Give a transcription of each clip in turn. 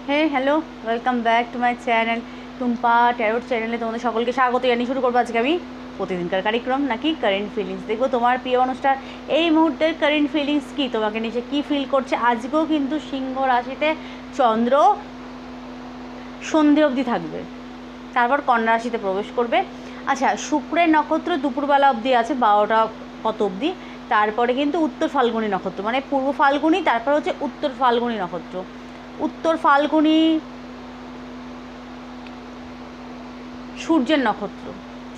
Hey hello, welcome back to my channel Tumpa tarot চ্যানেলে তোমাদের সকলকে স্বাগত জানিয়ে শুরু করবো আজকে আমি প্রতিদিনকার কার্যক্রম নাকি কারেন্ট ফিলিংস। দেখবো তোমার প্রিয় অনুষ্ঠান এই মুহূর্তের কারেন্ট ফিলিংস কী, তোমাকে নিচে কী ফিল করছে। আজকেও কিন্তু সিংহ রাশিতে চন্দ্র সন্ধে অবধি থাকবে, তারপর কন্যা রাশিতে প্রবেশ করবে। আচ্ছা, শুক্রের নক্ষত্র দুপুরবেলা অবধি আছে 12টা কত অবধি, তারপরে কিন্তু উত্তর ফাল্গুনী নক্ষত্র, মানে পূর্ব ফাল্গুনী, তারপর হচ্ছে উত্তর ফাল্গুনী নক্ষত্র। উত্তর ফাল্গুনী সূর্যের নক্ষত্র,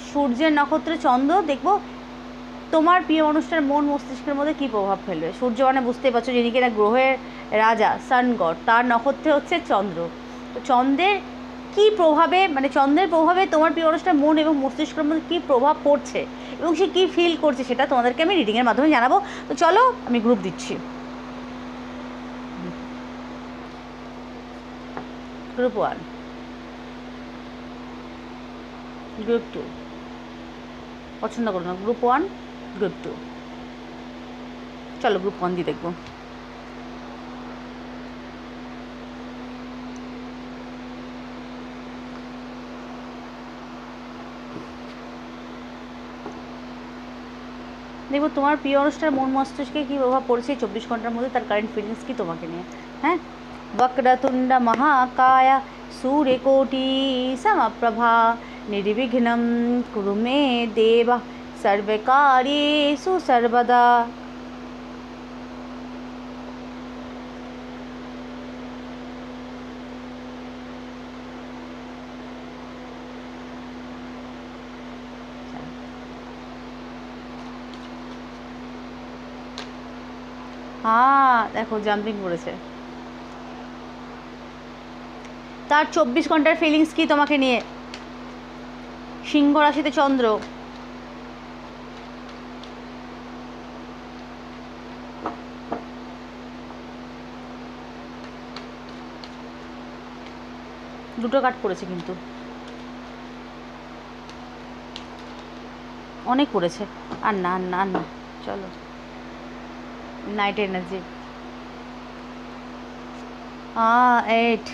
সূর্যের নক্ষত্রে চন্দ্র দেখবো তোমার প্রিয় অনুষ্ঠানের মন মস্তিষ্কের মধ্যে কী প্রভাব ফেলবে। সূর্য মানে বুঝতেই পারছো, যিনি কিনা গ্রহের রাজা, সান গড, তার নক্ষত্রে হচ্ছে চন্দ্র। তো চন্দ্রের কী প্রভাবে, মানে চন্দ্রের প্রভাবে তোমার প্রিয় অনুষ্ঠানের মন এবং মস্তিষ্কের মধ্যে কী প্রভাব পড়ছে এবং সে কী ফিল করছে, সেটা তোমাদেরকে আমি রিডিংয়ের মাধ্যমে জানাবো। তো চলো আমি গ্রুপ দিচ্ছি। গ্রুপ 1, গ্রুপ 2 পছন্দ করো না, গ্রুপ 1, গ্রুপ 2। চলো গ্রুপ 1 দিয়ে দেখবো। দেখবো তোমার প্রিয় অনুষ্ঠানের মন মস্তিষ্কে কী প্রভাব পড়ছে 24 ঘন্টার মধ্যে, তার কারেন্ট ফিলিংস কি তোমাকে নিয়ে। হ্যাঁ, বক্রতুণ্ড মহাকায় সূর্যকোটি সমপ্রভা নির্বিঘ্নম কুরু মে দেব সর্বকার্যেষু সর্বদা। হ্যাঁ দেখো জাম্পিং করেছে। তার 24 ঘন্টার ফিলিংস কি তোমাকে নিয়ে। সিংহ রাশিতে চন্দ্র, দুটো কাট পড়েছে কিন্তু অনেক পড়েছে। আর না আর না আর না, চলো নাইট এনার্জি। 8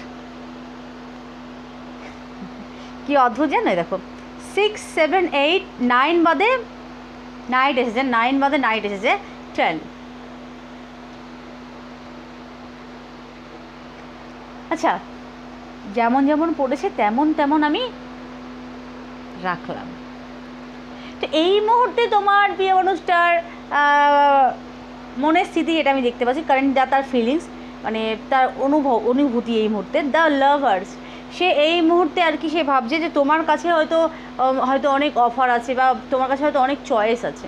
কি অদ্ভুত জানো, দেখো 6, 7, 8, 9 বাদে নাইট এসেছে, 9 বাদে নাইট এসেছে 12। আচ্ছা, যেমন যেমন পড়েছে তেমন তেমন আমি রাখলাম। তো এই মুহূর্তে তোমার প্রিয় মানুষটার মনের স্থিতি, এটা আমি দেখতে পাচ্ছি কারেন্ট, যা তার ফিলিংস, মানে তার অনুভূতি এই মুহূর্তে। দ্য লাভার্স, সে এই মুহূর্তে আর কি সে ভাবছে যে তোমার কাছে হয়তো হয়তো অনেক অফার আছে, বা তোমার কাছে হয়তো অনেক চয়েস আছে।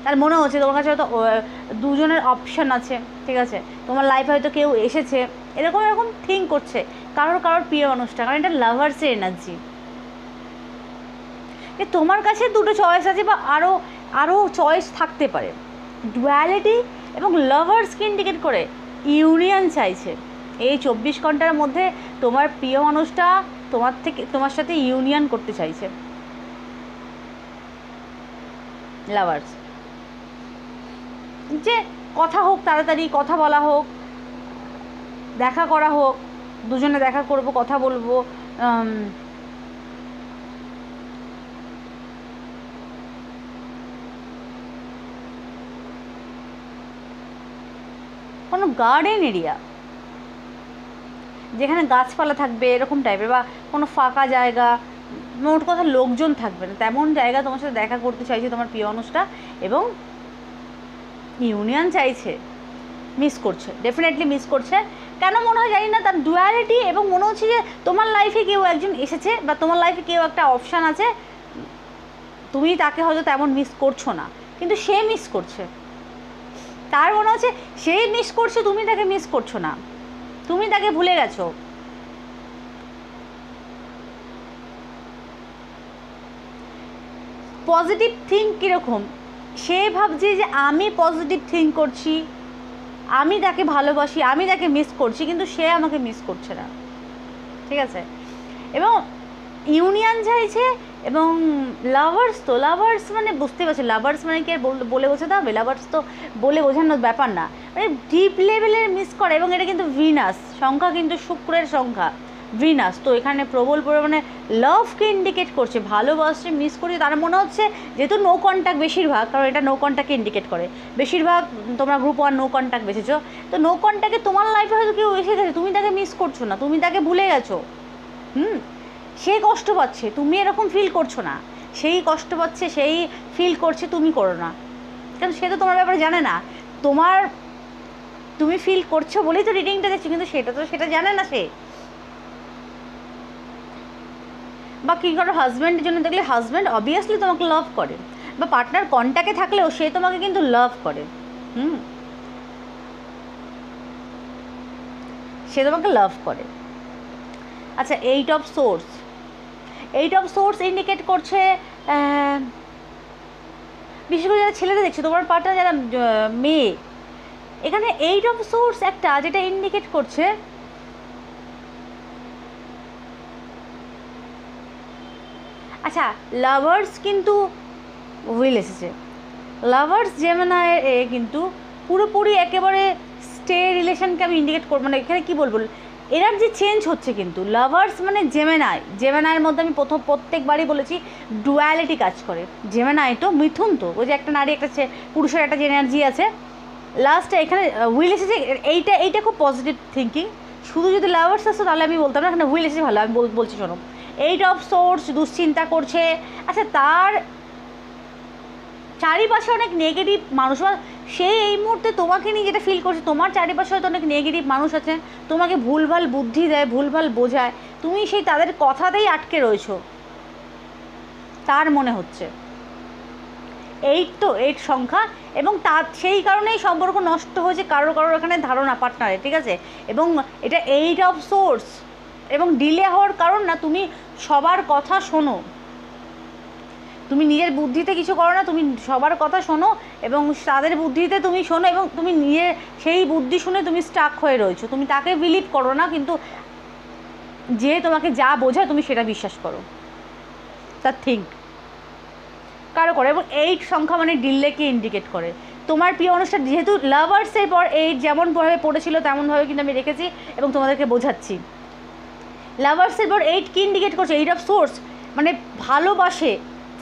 তার মনে হচ্ছে তোমার কাছে হয়তো দুজনের অপশান আছে, ঠিক আছে, তোমার লাইফে হয়তো কেউ এসেছে, এরকম এরকম থিঙ্ক করছে কারোর প্রিয় মানুষটা, কারণ এটা লাভার্সের এনার্জি। যে তোমার কাছে দুটো চয়েস আছে, বা আরও চয়েস থাকতে পারে। ডুয়ালিটি এবং লাভার্সকে ইন্ডিকেট করে ইউনিয়ন চাইছে। এই 24 ঘন্টার মধ্যে তোমার প্রিয় মানুষটা তোমার সাথে ইউনিয়ন করতে চাইছে। লাভার্স, যে কথা হোক, তাড়াতাড়ি কথা বলা হোক, দেখা করা হোক, দুজনে দেখা করব, কথা বলবো। কোনো গার্ডেন এরিয়া যেখানে গাছপালা থাকবে এরকম টাইপের, বা কোনো ফাঁকা জায়গা, মোট কথা লোকজন থাকবে না, তেমন জায়গা তোমার সাথে দেখা করতে চাইছে তোমার প্রিয় মানুষটা, এবং ইউনিয়ন চাইছে। মিস করছে, ডেফিনেটলি মিস করছে। কেন মনে হয় জানি না, তার ডুয়ালিটি, এবং মনে হচ্ছে যে তোমার লাইফে কেউ একজন এসেছে, বা তোমার লাইফে কেউ একটা অপশান আছে, তুমি তাকে হয়তো তেমন মিস করছো না, কিন্তু সে মিস করছে। তার মনে হচ্ছে সে মিস করছে, তুমি তাকে মিস করছো না, তুমি তাকে ভুলে গেছো। পজিটিভ থিঙ্ক কীরকম, সে ভাবছে যে আমি পজিটিভ থিঙ্ক করছি, আমি তাকে ভালোবাসি, আমি তাকে মিস করছি, কিন্তু সে আমাকে মিস করছে না, ঠিক আছে। এবং ইউনিয়ন চাইছে, এবং লাভার্স, তো লাভার্স মানে বুঝতে পারছি, লাভার্স মানে কি আর বলে বোঝাতে হবে? লাভার্স তো বলে বোঝানোর ব্যাপার না, মানে ডিপ লেভেলের মিস করে। এবং এটা কিন্তু ভিনাস সংখ্যা, কিন্তু শুক্রের সংখ্যা ভিনাস, তো এখানে প্রবল পরিমাণে লাভকে ইন্ডিকেট করছে, ভালোবাসে মিস করছে। তার মনে হচ্ছে যেহেতু নো কন্ট্যাক্ট বেশিরভাগ, কারণ এটা নো কন্ট্যাক্টকে ইন্ডিকেট করে, বেশিরভাগ তোমরা গ্রুপ 1 নো কন্ট্যাক্ট বেছেছো, তো নো কন্ট্যাক্টে তোমার লাইফে হয়তো কেউ এসে গেছে, তুমি তাকে মিস করছো না, তুমি তাকে ভুলে গেছো। সে কষ্ট পাচ্ছে, তুমি এরকম ফিল করছো না, সেই কষ্ট পাচ্ছে, সেই ফিল করছে, তুমি করো না, কারণ সে তো তোমার ব্যাপারে জানে না। তুমি ফিল করছো বলেই তো রিডিংটা দেখছো, কিন্তু সেটা জানে না সে। বা কী করো, হাজব্যান্ডের জন্য দেখলে হাজব্যান্ড অবভিয়াসলি তোমাকে লাভ করে, বা পার্টনার কন্ট্যাক্টে থাকলেও সে তোমাকে কিন্তু লাভ করে। সে তোমাকে লাভ করে। আচ্ছা, 8 অফ সোর্স ইন্ডিকেট করছে, বিশেষ করে যারা ছেলেদের দেখছো, তোমার পার্টনার যারা মেয়ে, এখানে 8 অফ সোর্স একটা যেটা ইন্ডিকেট করছে আচ্ছা লাভার্স কিন্তু হুইল এসেছে, লাভার্স জেমিনাইয়ের কিন্তু পুরোপুরি একেবারে স্টে রিলেশনকে আমি ইন্ডিকেট করবো, মানে এখানে কী বলবো, এনার্জি চেঞ্জ হচ্ছে কিন্তু। লাভার্স মানে জেমিনাইয়ের মধ্যে আমি প্রত্যেকবারই বলেছি ডুয়ালিটি কাজ করে। জেমিনাই তো মিথুন, তো ওই যে একটা নারী একটা পুরুষের একটা যে এনার্জি আছে, লাস্টে এখানে হুইল এসেছে, এইটা খুব পজিটিভ থিঙ্কিং। শুধু যদি লাভার্স আসতো তাহলে আমি বলতাম না, এখানে হুইল এসেছে ভালো, আমি বলছি শোনো। 8 অফ সোর্স দুশ্চিন্তা করছে। আচ্ছা, তার চারিপাশে অনেক নেগেটিভ মানুষ, সে এই মুহূর্তে তোমাকে নিয়ে যেটা ফিল করছে, তোমার চারিপাশে হয়তো অনেক নেগেটিভ মানুষ আছে, তোমাকে ভুলভাল বুদ্ধি দেয়, ভুলভাল বোঝায়, তুমি সেই তাদের কথাতেই আটকে রয়েছো তার মনে হচ্ছে। 8 সংখ্যা, এবং তার সেই কারণেই সম্পর্ক নষ্ট হয়েছে কারোর এখানে ধারণা পার্টনারে, ঠিক আছে। এবং এটা 8 অফ সোর্স, এবং ডিলে হওয়ার কারণ না, তুমি সবার কথা শোনো, তুমি নিজের বুদ্ধিতে কিছু করো না, তুমি সবার কথা শোনো এবং তাদের বুদ্ধিতে তুমি শোনো, এবং তুমি নিজে সেই বুদ্ধি শুনে তুমি স্টাক হয়ে রয়েছো, তুমি তাকে বিলিভ করো না, কিন্তু যে তোমাকে যা বোঝায় তুমি সেটা বিশ্বাস করো, তার থিঙ্ক কারো করে। এবং 8 সংখ্যা মানে ডিলেকে ইন্ডিকেট করে। তোমার প্রিয় অনুষ্ঠান যেহেতু লাভার্সের পর 8 যেমনভাবে পড়েছিল তেমনভাবে কিন্তু আমি রেখেছি এবং তোমাদেরকে বোঝাচ্ছি। লাভার্সের পর 8 কি ইন্ডিকেট করছে? 8 অফ সোর্স মানে ভালোবাসে,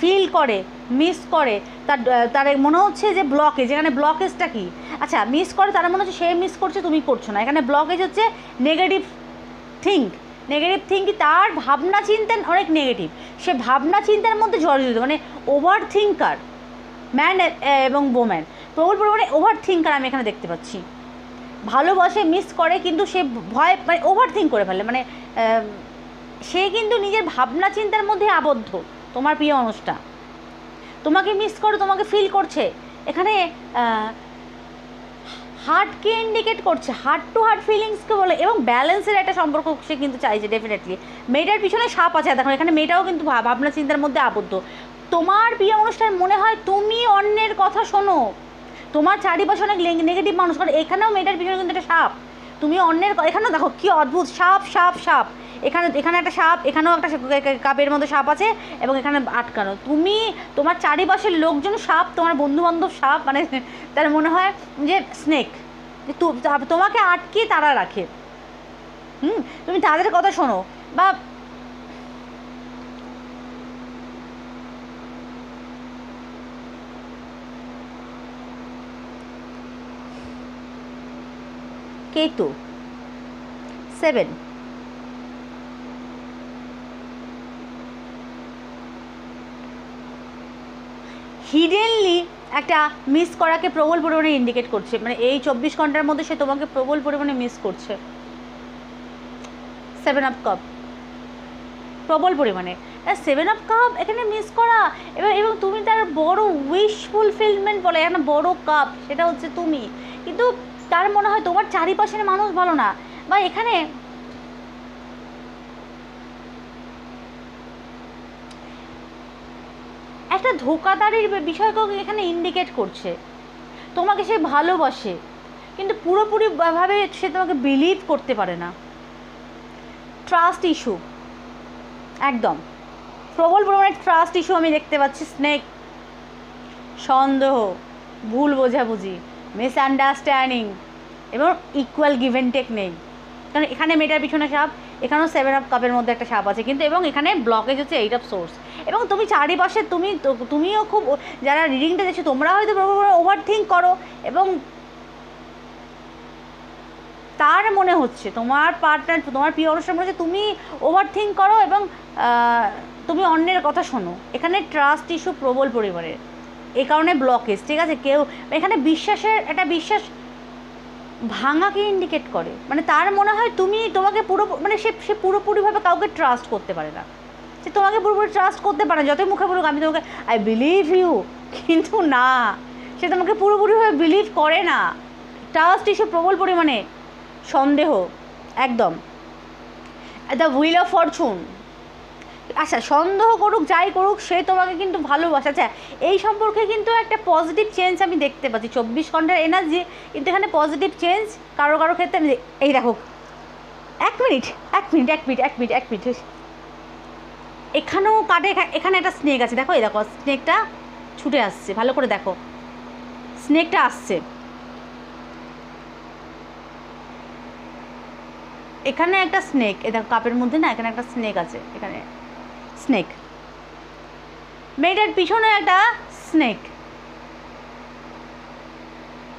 ফিল করে, মিস করে, তার মনে হচ্ছে যে ব্লকেজ। এখানে ব্লকেজটা কি? আচ্ছা, মিস করে, তার মনে হচ্ছে সে মিস করছে, তুমি করছো না। এখানে ব্লকেজ হচ্ছে নেগেটিভ থিঙ্ক, তার ভাবনা চিন্তা অনেক নেগেটিভ, সে ভাবনা চিন্তার মধ্যে জড়িত, মানে ওভার থিঙ্কার, ম্যান এবং ওম্যান প্রবল পরিমাণে ওভার থিঙ্কার আমি এখানে দেখতে পাচ্ছি। ভালোবাসে, মিস করে, কিন্তু সে ভয়, মানে ওভার থিঙ্ক করে ফেলে, মানে সে কিন্তু নিজের ভাবনা চিন্তার মধ্যে আবদ্ধ। তোমার প্রিয় মানুষটা তোমাকে মিস করে, তোমাকে ফিল করছে। এখানে হার্টকে ইন্ডিকেট করছে, হার্ট টু হার্ট ফিলিংসকে বলে, এবং ব্যালেন্সের একটা সম্পর্ক সে কিন্তু চাইছে ডেফিনেটলি। মেয়েটার পিছনে সাপ আছে, দেখো এখানে মেয়েটাও কিন্তু ভাবনা চিন্তার মধ্যে আবদ্ধ। তোমার প্রিয় অনুষ্ঠান মনে হয় তুমি অন্যের কথা শোনো, তোমার চারিপাশে অনেক নেগেটিভ মানুষ, কারণ এখানেও মেয়েটার পিছনে কিন্তু একটা সাপ, তুমি অন্যের, এখানেও দেখো কি অদ্ভুত, সাপ, এখানে একটা সাপ, এখানেও একটা কাপের মধ্যে সাপ আছে, এবং এখানে আটকানো। তোমার চারিপাশের লোকজন সাপ, তোমার বন্ধুবান্ধব সাপ, মানে তার মনে হয় যে স্নেক, তোমাকে আটকে তারা রাখে। তুমি তাদের কথা শোনো, বা কেতু 7, হিডেনলি একটা মিস করাকে প্রবল পরিমাণে ইন্ডিকেট করছে, মানে এই 24 ঘন্টার মধ্যে সে তোমাকে প্রবল পরিমাণে মিস করছে। 7 অফ কাপ প্রবল পরিমাণে, 7 অফ কাপ এখানে মিস করা, এবং তুমি তার বড় উইশ ফুলফিলমেন্ট বলে, এখানে বড় কাপ, সেটা হচ্ছে তুমি, কিন্তু তার মনে হয় তোমার চারিপাশের মানুষ ভালো না, বা এখানে একটা ধোঁকাদারির বিষয়কেও এখানে ইন্ডিকেট করছে। তোমাকে সে ভালোবাসে, কিন্তু পুরোপুরিভাবে সে তোমাকে বিলিভ করতে পারে না। ট্রাস্ট ইস্যু একদম, প্রবল পরিমাণে ট্রাস্ট ইস্যু আমি দেখতে পাচ্ছি। স্নেক, সন্দেহ, ভুল বোঝাবুঝি, মিসআন্ডারস্ট্যান্ডিং এবং ইকুয়াল গিভ অ্যান্ড টেক নেই। কারণ এখানে মেয়েটার পিছনে সাপ, এখানেও 7 অফ কাপের মধ্যে একটা সাপ আছে কিন্তু, এবং এখানে ব্লকেজ হচ্ছে 8 অফ সোর্স। এবং তুমি চারিপাশে তুমিও খুব, যারা রিডিংটা দেখছো তোমরা হয়তো ওভার থিঙ্ক করো, এবং তার মনে হচ্ছে তোমার পার্টনার, তোমার প্রিয় অনুষ্ঠান মনে হচ্ছে তুমি ওভার থিঙ্ক করো এবং তুমি অন্যের কথা শোনো। এখানে ট্রাস্ট ইস্যু প্রবল পরিমাণের, এই কারণে ব্লকেজ। ঠিক আছে, কেউ এখানে বিশ্বাসের একটা বিশ্বাস ভাঙাকে ইন্ডিকেট করে। মানে তার মনে হয় তোমাকে পুরো, মানে সে পুরোপুরিভাবে কাউকে ট্রাস্ট করতে পারে না, সে তোমাকে পুরোপুরি ট্রাস্ট করতে পারে না। যতই মুখে বলুক আমি তোমাকে আই বিলিভ ইউ, কিন্তু না, সে তোমাকে পুরোপুরিভাবে বিলিভ করে না। ট্রাস্ট ইস্যু প্রবল পরিমাণে, সন্দেহ একদম। দ্য হুইল অফ ফরচুন, আচ্ছা সন্দেহ করুক যাই করুক সে তোমাকে কিন্তু ভালোবাসে। আচ্ছা এই সম্পর্কে কিন্তু একটা পজিটিভ চেঞ্জ আমি দেখতে পাচ্ছি। 24 ঘন্টার এনার্জি কিন্তু এখানে পজিটিভ চেঞ্জ কারো কারো ক্ষেত্রে আমি এই দেখো। এক মিনিট, এখানেও কাটে, এখানে একটা স্নেক আছে, দেখো এই দেখো স্নেকটা ছুটে আসছে, ভালো করে দেখো স্নেকটা আসছে। এখানে একটা স্নেক, এ দেখো কাপের মধ্যে না, এখানে একটা স্নেক আছে, এখানে স্নেক, মেয়েটার পিছনে একটা স্নেক,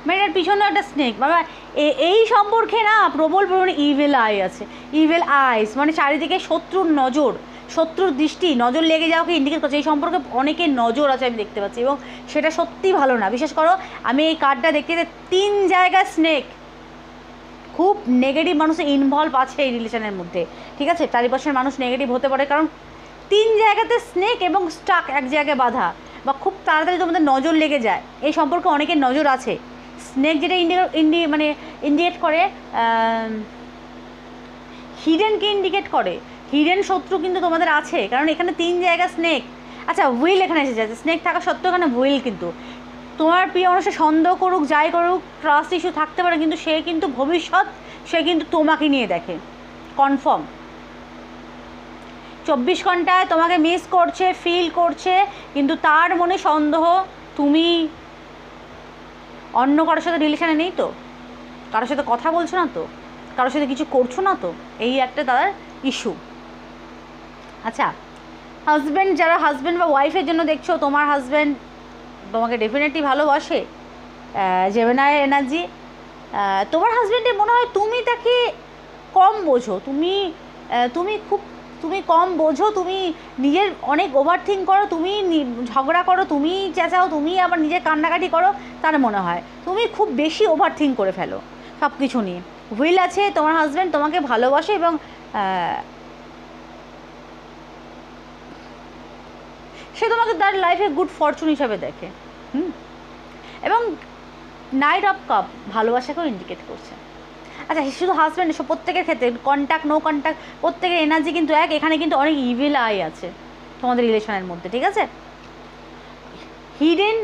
মেয়েটার পিছনে একটা স্নেক। বাবা এই সম্পর্কে না প্রবল পরিমাণে ইভেল আই আছে, ইভেল আইস, মানে চারিদিকে শত্রুর নজর, শত্রুর দৃষ্টি, নজর লেগে যাওয়াকে ইন্ডিকেট করছে। এই সম্পর্কে অনেকের নজর আছে আমি দেখতে পাচ্ছি, এবং সেটা সত্যিই ভালো না। বিশেষ করো আমি এই কার্ডটা দেখতে 3 জায়গায় স্নেক, খুব নেগেটিভ মানুষের ইনভলভ আছে এই রিলেশনের মধ্যে। ঠিক আছে, চারিপাশের মানুষ নেগেটিভ হতে পারে, কারণ 3 জায়গাতে স্নেক এবং স্টাক, এক জায়গায় বাধা, বা খুব তাড়াতাড়ি তোমাদের নজর লেগে যায়। এই সম্পর্কে অনেকের নজর আছে। স্নেক যেটা মানে ইন্ডিকেট করে, হিডেনকে ইন্ডিকেট করে, হিডেন শত্রু কিন্তু তোমাদের আছে, কারণ এখানে 3 জায়গা স্নেক। আচ্ছা হুইল এখানে এসে যাচ্ছে, স্নেক থাকা সত্ত্বেও এখানে হুইল, কিন্তু তোমার প্রিয় মানুষের সন্দেহ করুক যাই করুক, ট্রাস্ট ইস্যু থাকতে পারে, কিন্তু সে কিন্তু ভবিষ্যৎ, সে কিন্তু তোমাকে নিয়ে দেখে কনফার্ম। 24 ঘন্টায় তোমাকে মিস করছে, ফিল করছে, কিন্তু তার মনে সন্দেহ, তুমি অন্য কারোর সাথে রিলেশনে নেই তো, কারোর সাথে কথা বলছো না তো, কারোর সাথে কিছু করছো না তো, এই একটা তার ইস্যু। আচ্ছা হাজব্যান্ড, যারা হাজব্যান্ড বা ওয়াইফের জন্য দেখছো, তোমার হাজব্যান্ড তোমাকে ডেফিনেটলি ভালোবাসে, জেমিনাই এনার্জি। তোমার হাজব্যান্ডের মনে হয় তুমি তাকে কম বোঝো, তুমি কম বোঝো, তুমি নিজের অনেক ওভার থিঙ্ক করো, তুমি ঝগড়া করো, তুমি চেঁচাও, তুমি আবার নিজের কান্নাকাটি করো, তার মনে হয় তুমি খুব বেশি ওভার থিঙ্ক করে ফেলো সব কিছু নিয়ে। হুইল আছে, তোমার হাজব্যান্ড তোমাকে ভালোবাসে এবং সে তোমাকে তার লাইফে গুড ফরচুন হিসাবে দেখে। এবং নাইট অফ কাপ ভালোবাসাকেও ইন্ডিকেট করছে। আচ্ছা শুধু হাজব্যান্ড, সব প্রত্যেকের ক্ষেত্রে কন্ট্যাক্ট নো কন্ট্যাক্ট প্রত্যেকের এনার্জি কিন্তু এক। এখানে কিন্তু অনেক ইভিল আই আছে তোমাদের রিলেশনের মধ্যে। ঠিক আছে, হিডেন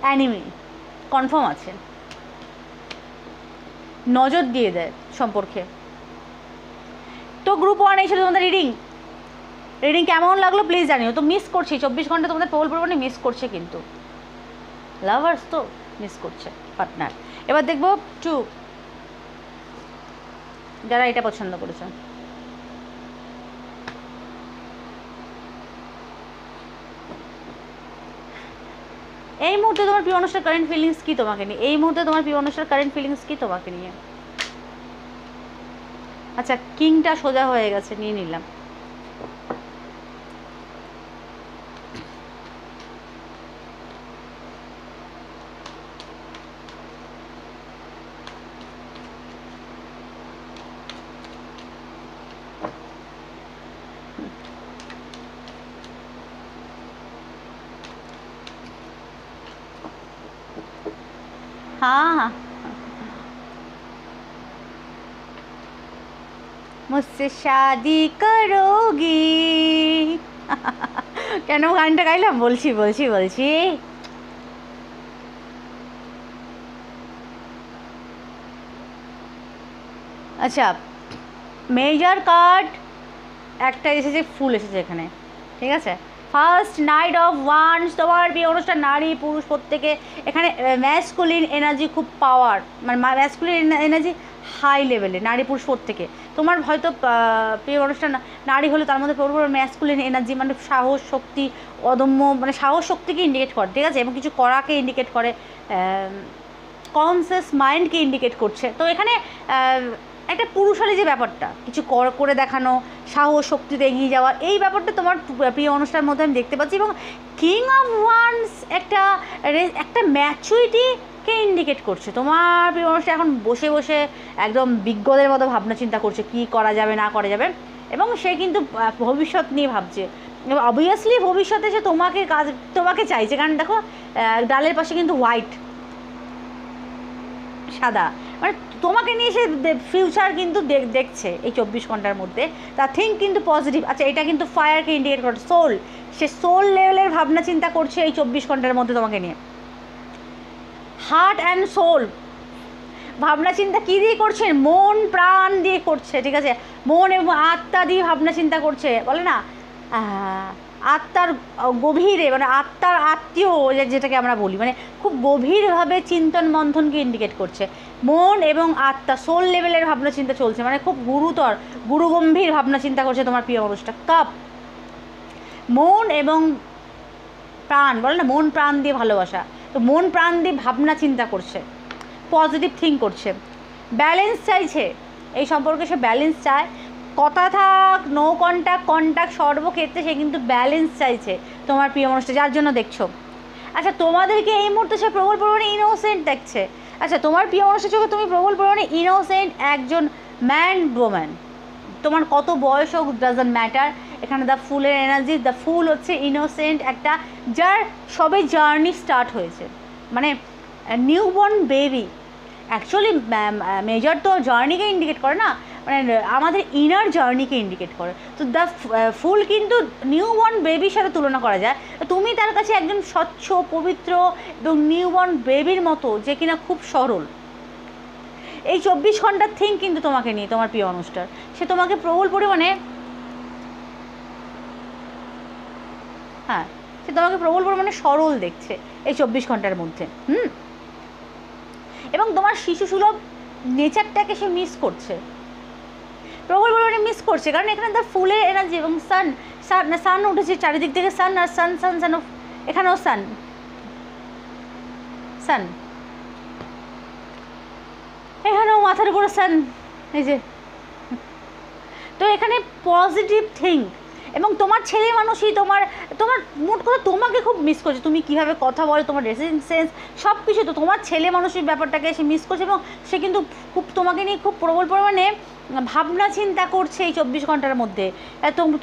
অ্যানিমি কনফার্ম আছে, নজর দিয়ে দেয় সম্পর্কে। তো গ্রুপ 1 এই ছিল তোমাদের রিডিং কেমন লাগলো প্লিজ জানিও। তো মিস করছি 24 ঘন্টা তোমাদের প্রবল পরিমাণে মিস করছে, কিন্তু লাভার্স তো মিস করছে পার্টনার। এবার দেখবো 2, যারা এটা পছন্দ করেছে। এই মুহূর্তে তোমার প্রিয় অনুষ্ঠানের কারেন্ট ফিলিংস কি তোমাকে নিয়ে? এই মুহূর্তে তোমার প্রিয় অনুষ্ঠানের কারেন্ট ফিলিংস কি তোমাকে নিয়ে? আচ্ছা কিংটা সোজা হয়ে গেছে, নিয়ে নিলাম। हाँ मुझसे शादी करोगी কেন গানটা গাইলাম? বলছি আচ্ছা মেজর কার্ড একটা এসেছে, ফুল এসেছে এখানে। ঠিক আছে, ফার্স্ট নাইট অফ ওয়ান্স, তোমার প্রিয় অনুষ্ঠান নারী পুরুষ প্রত্যেকে, এখানে ম্যাসকুলিন এনার্জি খুব পাওয়ার, মানে ম্যাসকুলিন এনার্জি হাই লেভেলে, নারী পুরুষ প্রত্যেকে। তোমার হয়তো প্রিয় অনুষ্ঠান নারী হলে তার মধ্যে পুরো ম্যাসকুলিন এনার্জি, মানে সাহস শক্তি অদম্য, মানে সাহস শক্তিকে ইন্ডিকেট করে, ঠিক আছে, এবং কিছু করাকে ইন্ডিকেট করে, কনসিয়াস মাইন্ডকে ইন্ডিকেট করছে। তো এখানে একটা পুরুষালী যে ব্যাপারটা, কিছু করে দেখানো, সাহস শক্তিতে এগিয়ে যাওয়া, এই ব্যাপারটা তোমার প্রিয় অনুষ্ঠানের মধ্যে আমি দেখতে পাচ্ছি। এবং কিং অফ ওয়ান্স একটা ম্যাচুরিটিকে ইন্ডিকেট করছে। তোমার প্রিয় অনুষ্ঠান এখন বসে বসে একদম বিজ্ঞদের মতো ভাবনা চিন্তা করছে কী করা যাবে না করা যাবে, এবং সে কিন্তু ভবিষ্যৎ নিয়ে ভাবছে। অবভিয়াসলি ভবিষ্যতে সে তোমাকে চাইছে, কারণ দেখো ডালের পাশে কিন্তু হোয়াইট, সাদা, মানে তোমাকে নিয়ে সে ফিউচার কিন্তু দেখছে এই 24 ঘন্টার মধ্যে। তার থিঙ্ক কিন্তু পজিটিভ। আচ্ছা, এটা কিন্তু ফায়ারকে ইন্ডিকেট করে, সোল, সে সোল লেভেলের ভাবনা চিন্তা করছে এই 24 ঘন্টার মধ্যে তোমাকে নিয়ে। হার্ট অ্যান্ড সোল ভাবনা চিন্তা কী দিয়ে করছে? মন প্রাণ দিয়ে করছে, ঠিক আছে, মন এবং আত্মা দিয়ে ভাবনা চিন্তা করছে। বলে না আত্মার গভীরে, মানে আত্মার আত্মীয় যেটাকে আমরা বলি, মানে খুব গভীরভাবে চিন্তন মন্থনকে ইন্ডিকেট করছে। মন এবং আত্মা সোল লেভেলের ভাবনা চিন্তা চলছে, মানে খুব গুরুতর গুরুগম্ভীর ভাবনা চিন্তা করছে তোমার প্রিয় মানুষটা। কাপ, মন এবং প্রাণ, বলে না মন প্রাণ দিয়ে ভালোবাসা, তো মন প্রাণ দিয়ে ভাবনা চিন্তা করছে, পজিটিভ থিঙ্ক করছে, ব্যালেন্স চাইছে এই সম্পর্কে, সে ব্যালেন্স চায়। কথা থাক নো কন্ট্যাক্ট সর্বক্ষেত্রে সে কিন্তু ব্যালেন্স চাইছে তোমার প্রিয় মানুষটা, যার জন্য দেখছো। আচ্ছা, তোমাদেরকে এই মুহূর্তে সে প্রবল পরিমাণে ইনোসেন্ট দেখছে। আচ্ছা, তোমার প্রিয় মানুষের চোখে তুমি প্রবল পরিমাণে ইনোসেন্ট একজন ম্যান ওম্যান, তোমার কত বয়স হোক ডাজন্ট ম্যাটার। এখানে দ্য ফুলের এনার্জি, দ্য ফুল হচ্ছে ইনোসেন্ট একটা, যার সবে জার্নি স্টার্ট হয়েছে, মানে নিউবর্ন বেবি। অ্যাকচুয়ালি মেজর তো জার্নিকে ইন্ডিকেট করে না, মানে আমাদের ইনার জার্নিকে ইন্ডিকেট করে। তো দ্য ফুল কিন্তু নিউবর্ন বেবির সাথে তুলনা করা যায়। তুমি তার কাছে একজন স্বচ্ছ পবিত্র এবং নিউবর্ন বেবির মতো, যে কিনা খুব সরল। এই 24 ঘন্টার থিঙ্ক কিন্তু তোমাকে নিয়ে তোমার প্রিয় অনুষ্ঠান, সে তোমাকে প্রবল পরিমাণে, হ্যাঁ, সে তোমাকে প্রবল পরিমাণে সরল দেখছে এই 24 ঘন্টার মধ্যে। এবং তোমার শিশুসুলভ নেচারটাকে সে মিস করছে, প্রবল পরিমাণে মিস করছে, কারণ এখানে তার ফুলের এনার্জি এবং সান উঠেছে চারিদিক থেকে, সান আর সান, এখানেও সান, এখানেও মাথার উপরে সান, এই যে। তো এখানে পজিটিভ থিঙ্ক, এবং তোমার ছেলে মানুষই তোমার মোট কথা তোমাকে খুব মিস করছে। তুমি কীভাবে কথা বলো, তোমার ড্রেসিং সেন্স সব কিছু, তো তোমার ছেলে মানুষের ব্যাপারটাকে সে মিস করছে, এবং সে কিন্তু খুব তোমাকে নিয়ে খুব প্রবল পরিমাণে ভাবনা চিন্তা করছে এই 24 ঘন্টার মধ্যে।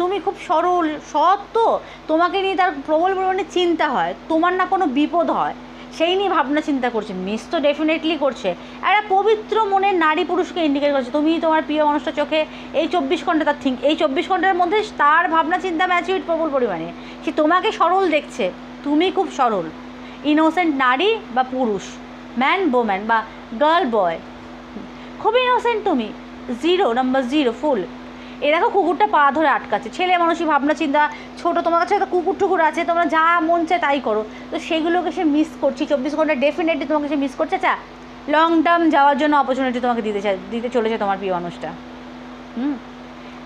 তুমি খুব সরল সৎ, তো তোমাকে নিয়ে তার প্রবল পরিমাণে চিন্তা হয়, তোমার না কোনো বিপদ হয় সেই নিয়ে ভাবনা চিন্তা করছে। মিস তো ডেফিনেটলি করছে, একটা পবিত্র মনের নারী পুরুষকে ইন্ডিকেট করছে। তুমি তোমার প্রিয় মানুষটার চোখে এই 24 ঘন্টা তার থিঙ্ক, এই 24 ঘন্টার মধ্যে তার ভাবনা চিন্তা ম্যাচিউর প্রবল পরিমাণে, সে তোমাকে সরল দেখছে। তুমি খুব সরল, ইনোসেন্ট নারী বা পুরুষ, ম্যান ওম্যান বা গার্ল বয়, খুব ইনোসেন্ট তুমি, নাম্বার 0 ফুল। এ দেখো কুকুরটা পা ধরে আটকাচ্ছে, ছেলে মানুষই ভাবনা চিন্তা ছোটো, তোমার কাছে একটা কুকুর টুকুর আছে, তোমরা যা মন চায় তাই করো, তো সেগুলোকে সে মিস করছি 24 ঘন্টা, ডেফিনেটলি তোমাকে সে মিস করছে। আচ্ছা, লং টার্ম যাওয়ার জন্য অপরচুনিটি তোমাকে দিতে চলেছে তোমার প্রিয় মানুষটা।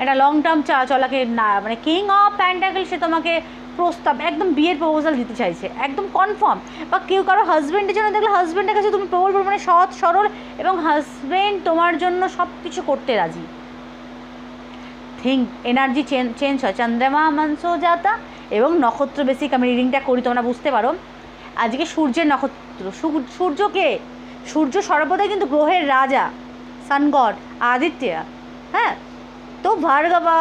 একটা লং টার্ম চলাকে না, মানে কিং অফ প্যান্টাকেল, সে তোমাকে প্রস্তাব, একদম বিয়ের প্রপোজাল দিতে চাইছে, একদম কনফার্ম। বা কেউ কারো হাজব্যান্ডের জন্য দেখলে হাজব্যান্ডের কাছে তুমি প্রবল পরিমাণে সৎ সরল, এবং হাজব্যান্ড তোমার জন্য সব কিছু করতে রাজি। থিঙ্ক এনার্জি চেঞ্জ হয়, চন্দ্রমা মানসো যাতা, এবং নক্ষত্র বেসিক আমি রিডিংটা করি, তোমরা বুঝতে পারো। আজকে সূর্যের নক্ষত্র, সূর্যকে, সূর্য সর্বদাই কিন্তু গ্রহের রাজা, সানগড, আদিত্য, হ্যাঁ। তো ভার্গবা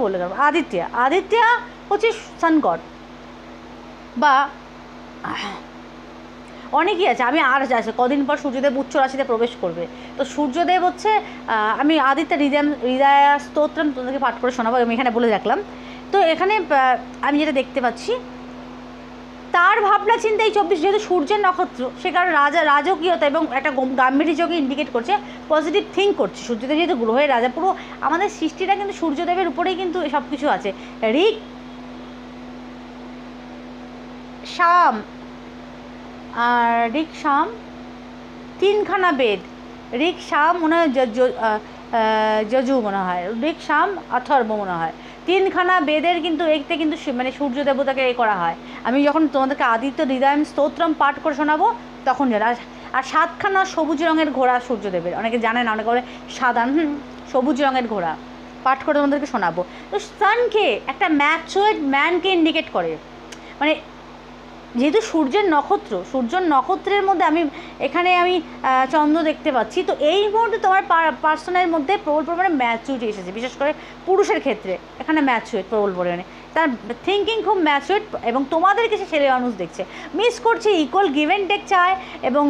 বলে গেল, আদিত্য হচ্ছে সানগড, বা অনেকই আছে। আমি আর আছে কদিন পর সূর্যদেব উচ্চ রাশিতে প্রবেশ করবে, তো সূর্যদেব হচ্ছে, আমি আদিত্য হৃদয় স্তোত্রম তোমাদেরকে পাঠ করে শোনাবো, আমি এখানে বলে রাখলাম। তো এখানে আমি যেটা দেখতে পাচ্ছি, তার ভাবনা চিন্তা এই 24, যেহেতু সূর্যের নক্ষত্র, সে কারণে রাজকীয়তা এবং একটা গাম্ভীর্যকে ইন্ডিকেট করছে, পজিটিভ থিঙ্ক করছে। সূর্যদেব যেহেতু গ্রহের রাজা, পুরো আমাদের সৃষ্টিটা কিন্তু সূর্যদেবের উপরেই কিন্তু সব কিছু আছে। শাম, ঋক শাম, তিনখানা বেদ, ঋক শাম মনে হয় যজু মনে হয়, ঋক শাম অথর্ব মনে হয়, তিনখানা বেদের কিন্তু এতে কিন্তু মানে সূর্য দেবতাকে এ করা হয়। আমি যখন তোমাদেরকে আদিত্য হৃদয়ম স্তোত্রম পাঠ করে শোনাবো তখন জানো। আর 7খানা সবুজ রঙের ঘোড়া সূর্যদেবের, অনেকে জানে না, অনেকে বলে সাদা, সবুজ রঙের ঘোড়া পাঠ করে তোমাদেরকে শোনাবো। তো সানকে একটা ম্যাচুয়ার্ড ম্যানকে ইন্ডিকেট করে, মানে যেহেতু সূর্যের নক্ষত্র, সূর্যের নক্ষত্রের মধ্যে এখানে আমি চন্দ্র দেখতে পাচ্ছি। তো এই মুহূর্তে তোমার পার্সনের মধ্যে প্রবল পরিমাণে ম্যাচুরিটি এসেছে, বিশেষ করে পুরুষের ক্ষেত্রে এখানে ম্যাচুয়েট প্রবল পরিমাণে, তার থিঙ্কিং খুব ম্যাচুয়েট, এবং তোমাদেরকে সে ছেলে মানুষ দেখছে, মিস করছে, ইকুয়াল গিভ অ্যান্ড টেক চায়। এবং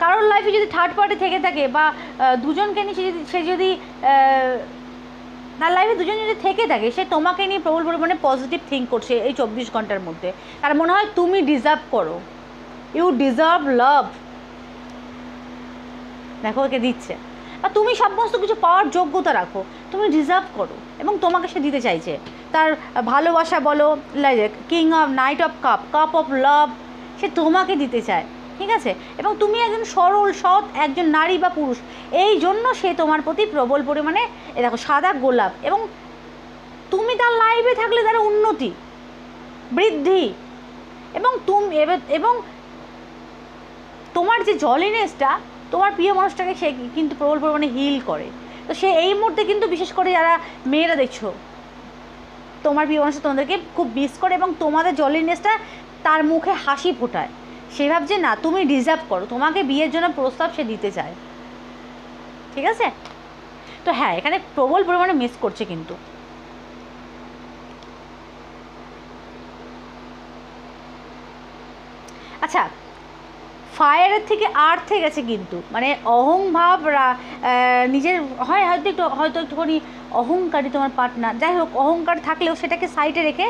কারোর লাইফে যদি থার্ড পার্টি থেকে থাকে বা দুজনকে নিয়ে সে যদি তার লাইফে দুজন যদি থেকে থাকে, সে তোমাকে নিয়ে প্রবল পরিমাণে পজিটিভ থিঙ্ক করছে এই 24 ঘন্টার মধ্যে। তার মনে হয় তুমি ডিজার্ভ করো, ইউ ডিজার্ভ লাভ। দেখো ওকে দিচ্ছে, বা তুমি সমস্ত কিছু পাওয়ার যোগ্যতা রাখো, তুমি ডিজার্ভ করো, এবং তোমাকে সে দিতে চাইছে। তার ভালোবাসা বলো, king of knight of cup of love, সে তোমাকে দিতে চায়, ঠিক আছে। এবং তুমি একজন সরল সৎ একজন নারী বা পুরুষ, এই জন্য সে তোমার প্রতি প্রবল পরিমাণে দেখো সাদা গোলাপ, এবং তুমি তার লাইফে থাকলে তার উন্নতি বৃদ্ধি, এবং এবং তোমার যে জলিনেসটা তোমার প্রিয় মানুষটাকে সে কিন্তু প্রবল পরিমাণে হিল করে। তো সে এই মুহূর্তে কিন্তু বিশেষ করে যারা মেয়েরা দেখছো, তোমার প্রিয় মানুষ তোমাদেরকে খুব মিস করে, এবং তোমাদের জলিনেসটা তার মুখে হাসি ফোটায়। সে ভাবছে না তুমি ডিজার্ভ করো, তোমাকে বিয়ের জন্য প্রস্তাব সে দিতে চায়, ঠিক আছে। তো হ্যাঁ, এখানে প্রবল পরিমাণে মিস করছে কিন্তু। আচ্ছা, ফায়ারের থেকে আর্থে গেছে কিন্তু, মানে অহংভাব নিজের হয়তো একটুখানি অহংকারী তোমার পার্টনার, যাই হোক অহংকার থাকলেও সেটাকে সাইডে রেখে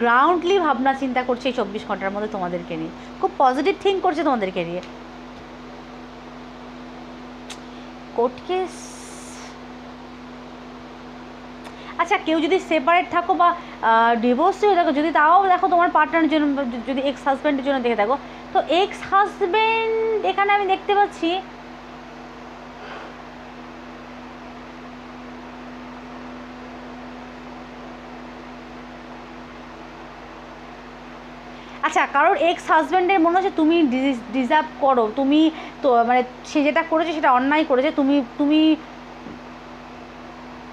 গ্রাউন্ডলি ভাবনা চিন্তা করছে এই 24 ঘন্টার মধ্যে তোমাদেরকে নিয়ে, খুব পজিটিভ থিঙ্ক করছে তোমাদেরকে নিয়ে। কোর্ট কেস, আচ্ছা কেউ যদি সেপারেট থাকো বা ডিভোর্স হয়ে থাকো, যদি তাও দেখো তোমার পার্টনারের জন্য, যদি এক্স হাজব্যান্ডের জন্য দেখে থাকো, তো এক্স হাজব্যান্ড এখানে আমি দেখতে পাচ্ছি আচ্ছা কারোর এক্স হাজব্যান্ডের মনে হচ্ছে তুমি ডিজার্ভ করো, তুমি তো মানে সে যেটা করেছে সেটা অন্যায় করেছে, তুমি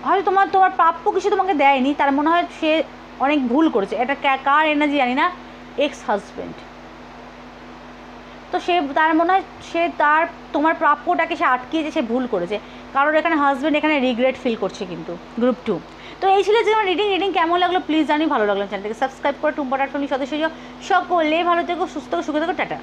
হয়তো তোমার প্রাপ্য কিছু তোমাকে দেয়নি, তার মনে হয় সে অনেক ভুল করেছে। এটা কার এনার্জি জানি না, এক্স হাজব্যান্ড। তো সে তার মনে হয় সে তোমার প্রাপ্যটাকে সে আটকিয়েছে, সে ভুল করেছে। কারণ এখানে হাজব্যান্ড এখানে রিগ্রেট ফিল করছে কিন্তু, গ্রুপ 2। তো এই ছিল যে আমার রিডিং কেমন লাগলো প্লিজ জানি, ভালো লাগলো চ্যানেলটাকে সাবস্ক্রাইব করে টুম্পা ফ্যামিলির সদস্য সকলে ভালো থেকো, সুস্থ থেকো, সুখে থেকো, টাটা।